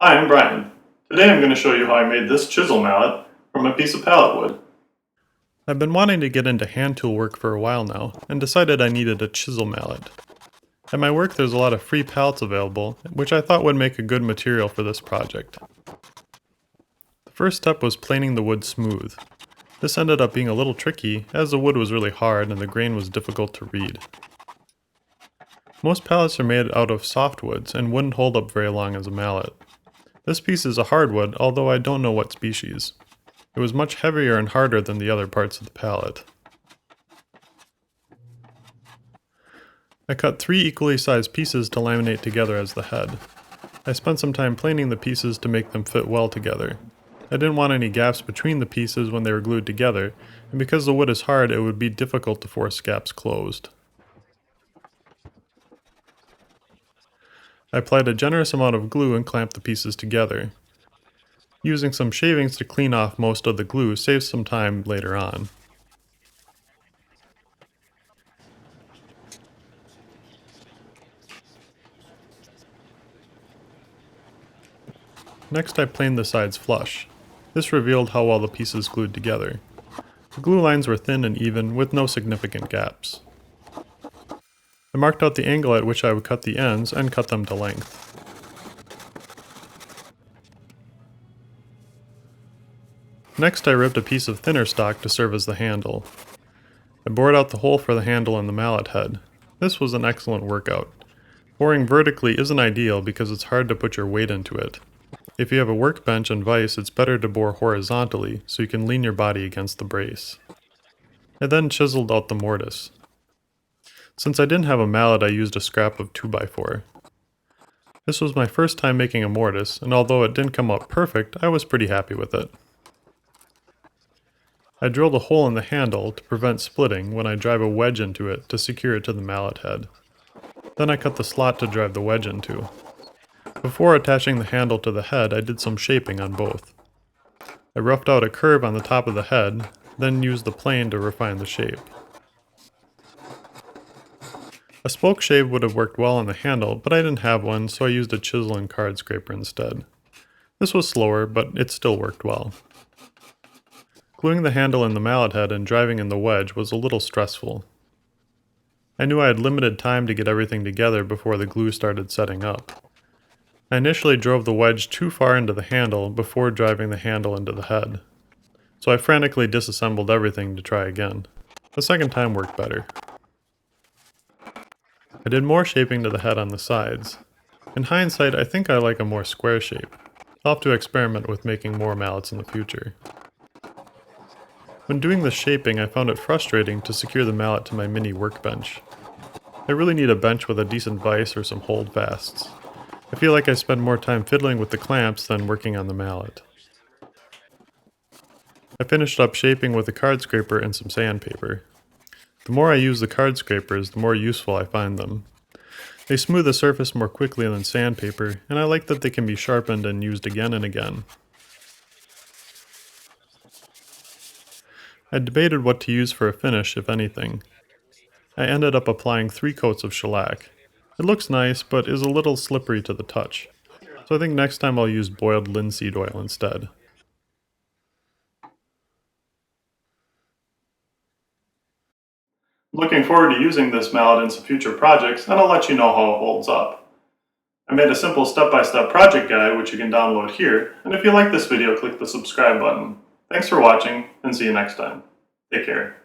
Hi, I'm Brian. Today I'm going to show you how I made this chisel mallet from a piece of pallet wood. I've been wanting to get into hand tool work for a while now, and decided I needed a chisel mallet. At my work there's a lot of free pallets available, which I thought would make a good material for this project. The first step was planing the wood smooth. This ended up being a little tricky, as the wood was really hard and the grain was difficult to read. Most pallets are made out of softwoods and wouldn't hold up very long as a mallet. This piece is a hardwood, although I don't know what species. It was much heavier and harder than the other parts of the pallet. I cut 3 equally sized pieces to laminate together as the head. I spent some time planing the pieces to make them fit well together. I didn't want any gaps between the pieces when they were glued together, and because the wood is hard it would be difficult to force gaps closed. I applied a generous amount of glue and clamped the pieces together. Using some shavings to clean off most of the glue saves some time later on. Next I planed the sides flush. This revealed how well the pieces glued together. The glue lines were thin and even, with no significant gaps. I marked out the angle at which I would cut the ends and cut them to length. Next I ripped a piece of thinner stock to serve as the handle. I bored out the hole for the handle and the mallet head. This was an excellent workout. Boring vertically isn't ideal because it's hard to put your weight into it. If you have a workbench and vise, it's better to bore horizontally so you can lean your body against the brace. I then chiseled out the mortise. Since I didn't have a mallet, I used a scrap of 2x4. This was my first time making a mortise, and although it didn't come out perfect, I was pretty happy with it. I drilled a hole in the handle to prevent splitting when I drive a wedge into it to secure it to the mallet head. Then I cut the slot to drive the wedge into. Before attaching the handle to the head, I did some shaping on both. I roughed out a curve on the top of the head, then used the plane to refine the shape. A spoke shave would have worked well on the handle, but I didn't have one, so I used a chisel and card scraper instead. This was slower, but it still worked well. Gluing the handle in the mallet head and driving in the wedge was a little stressful. I knew I had limited time to get everything together before the glue started setting up. I initially drove the wedge too far into the handle before driving the handle into the head. So I frantically disassembled everything to try again. The second time worked better. I did more shaping to the head on the sides. In hindsight, I think I like a more square shape. I'll have to experiment with making more mallets in the future. When doing the shaping, I found it frustrating to secure the mallet to my mini workbench. I really need a bench with a decent vise or some holdfasts. I feel like I spend more time fiddling with the clamps than working on the mallet. I finished up shaping with a card scraper and some sandpaper. The more I use the card scrapers, the more useful I find them. They smooth the surface more quickly than sandpaper, and I like that they can be sharpened and used again and again. I debated what to use for a finish, if anything. I ended up applying 3 coats of shellac. It looks nice, but is a little slippery to the touch. So I think next time I'll use boiled linseed oil instead. Looking forward to using this mallet in some future projects, and I'll let you know how it holds up. I made a simple step-by-step project guide which you can download here, and if you like this video, click the subscribe button. Thanks for watching, and see you next time. Take care.